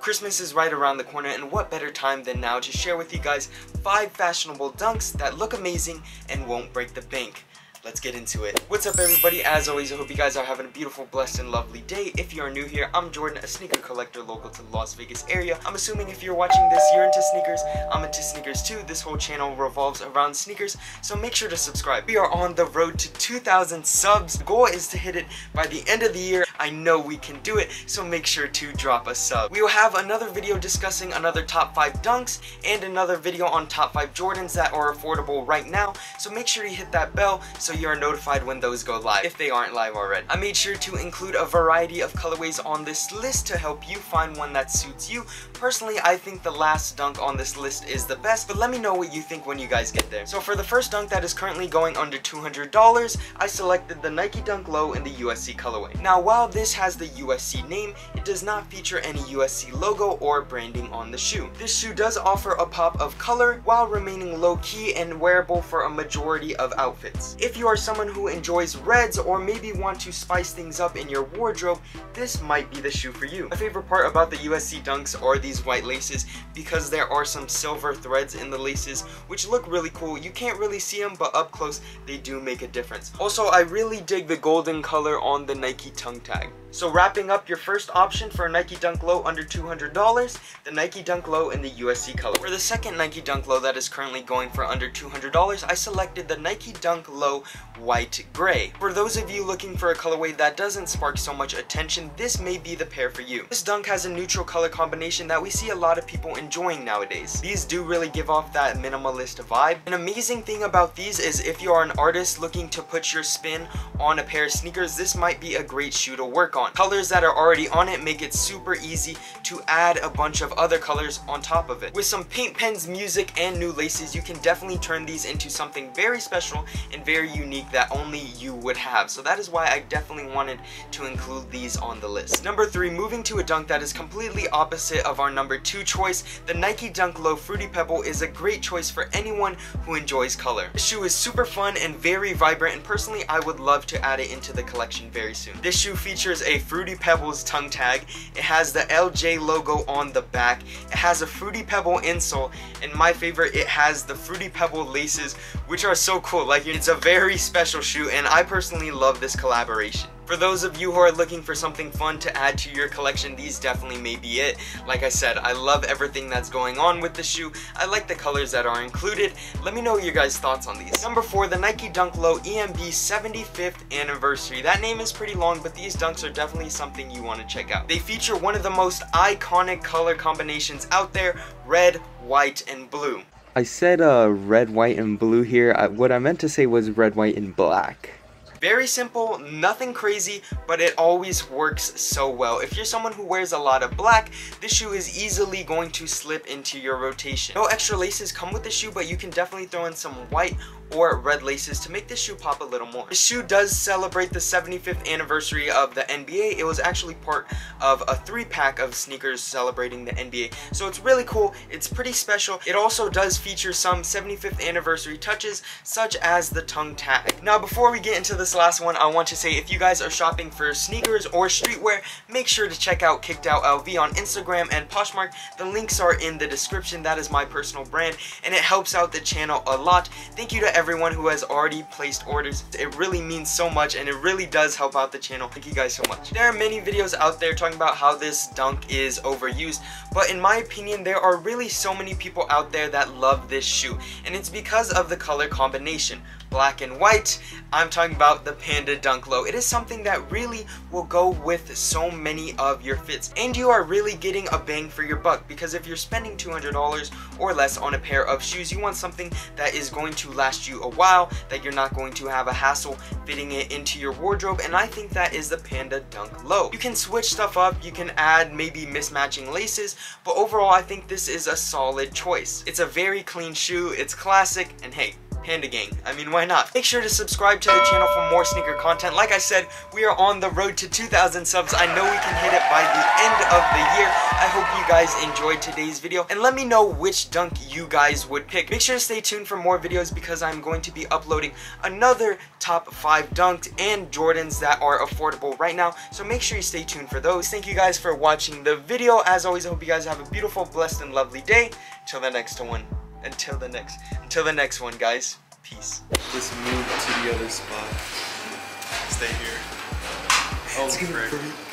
Christmas is right around the corner, and what better time than now to share with you guys 5 fashionable dunks that look amazing and won't break the bank. Let's get into it. What's up everybody? As always, I hope you guys are having a beautiful, blessed, and lovely day. If you are new here, I'm Jordan, a sneaker collector local to the Las Vegas area. I'm assuming if you're watching this, you're into sneakers. I'm into sneakers too. This whole channel revolves around sneakers, so make sure to subscribe. We are on the road to 2,000 subs. The goal is to hit it by the end of the year. I know we can do it, so make sure to drop a sub. We will have another video discussing another top 5 dunks and another video on top 5 Jordans that are affordable right now, so make sure you hit that bell so you are notified when those go live, if they aren't live already. I made sure to include a variety of colorways on this list to help you find one that suits you. Personally, I think the last dunk on this list is the best, but let me know what you think when you guys get there. So for the first dunk that is currently going under $200, I selected the Nike Dunk Low in the USC colorway. Now while this has the USC name, it does not feature any USC logo or branding on the shoe. This shoe does offer a pop of color while remaining low-key and wearable for a majority of outfits. If you are someone who enjoys reds or maybe want to spice things up in your wardrobe, this might be the shoe for you. My favorite part about the USC dunks are these white laces, because there are some silver threads in the laces which look really cool. You can't really see them, but up close they do make a difference. Also, I really dig the golden color on the Nike tongue tag. So wrapping up your first option for a Nike Dunk Low under $200, the Nike Dunk Low in the USC color. For the second Nike Dunk Low that is currently going for under $200, I selected the Nike Dunk Low White Gray. For those of you looking for a colorway that doesn't spark so much attention, this may be the pair for you. This dunk has a neutral color combination that we see a lot of people enjoying nowadays. These do really give off that minimalist vibe. An amazing thing about these is if you are an artist looking to put your spin on a pair of sneakers, this might be a great shoe to work on. Colors that are already on it make it super easy to add a bunch of other colors on top of it. With some paint pens, music, and new laces, you can definitely turn these into something very special and very unique that only you would have. So that is why I definitely wanted to include these on the list. Number 3, moving to a dunk that is completely opposite of our number 2 choice, the Nike Dunk Low Fruity Pebble is a great choice for anyone who enjoys color. This shoe is super fun and very vibrant, and personally I would love to add it into the collection very soon. This shoe features a Fruity Pebbles tongue tag, it has the LJ logo on the back, it has a Fruity Pebble insole, and my favorite, it has the Fruity Pebble laces, which are so cool. Like, it's a very special shoe, and I personally love this collaboration. For those of you who are looking for something fun to add to your collection, these definitely may be it. Like I said, I love everything that's going on with the shoe. I like the colors that are included. Let me know your guys' thoughts on these. Number 4, the Nike Dunk Low EMB 75th Anniversary. That name is pretty long, but these dunks are definitely something you want to check out. They feature one of the most iconic color combinations out there, red, white, and blue. I said red, white, and blue here. What I meant to say was red, white, and black. Very simple, nothing crazy, but it always works so well. If you're someone who wears a lot of black, this shoe is easily going to slip into your rotation. No extra laces come with the shoe, but you can definitely throw in some white or red laces to make this shoe pop a little more. This shoe does celebrate the 75th anniversary of the NBA. It was actually part of a 3-pack of sneakers celebrating the NBA. So it's really cool, it's pretty special. It also does feature some 75th anniversary touches, such as the tongue tag. Now before we get into this last one, I want to say if you guys are shopping for sneakers or streetwear, make sure to check out Kicked Out LV on Instagram and Poshmark. The links are in the description. That is my personal brand, and it helps out the channel a lot. Thank you to everyone who has already placed orders. It really means so much, and it really does help out the channel. Thank you guys so much. There are many videos out there talking about how this dunk is overused, but in my opinion, there are really so many people out there that love this shoe, and it's because of the color combination. Black and white, I'm talking about the Panda Dunk Low. It is something that really will go with so many of your fits, and you are really getting a bang for your buck, because if you're spending $200 or less on a pair of shoes, you want something that is going to last you a while, that you're not going to have a hassle fitting it into your wardrobe, and I think that is the Panda Dunk Low. You can switch stuff up, you can add maybe mismatching laces, but overall I think this is a solid choice. It's a very clean shoe, it's classic, and hey, Panda Gang. I mean, why not? Make sure to subscribe to the channel for more sneaker content. Like I said, we are on the road to 2,000 subs. I know we can hit it by the end of the year. I hope you guys guys enjoyed today's video, and let me know which dunk you guys would pick. Make sure to stay tuned for more videos because I'm going to be uploading another top 5 dunks and Jordans that are affordable right now, so make sure you stay tuned for those. Thank you guys for watching the video. As always, I hope you guys have a beautiful, blessed, and lovely day. Until the next one, guys. Peace. Just move to the other spot. Stay here. Oh, frick.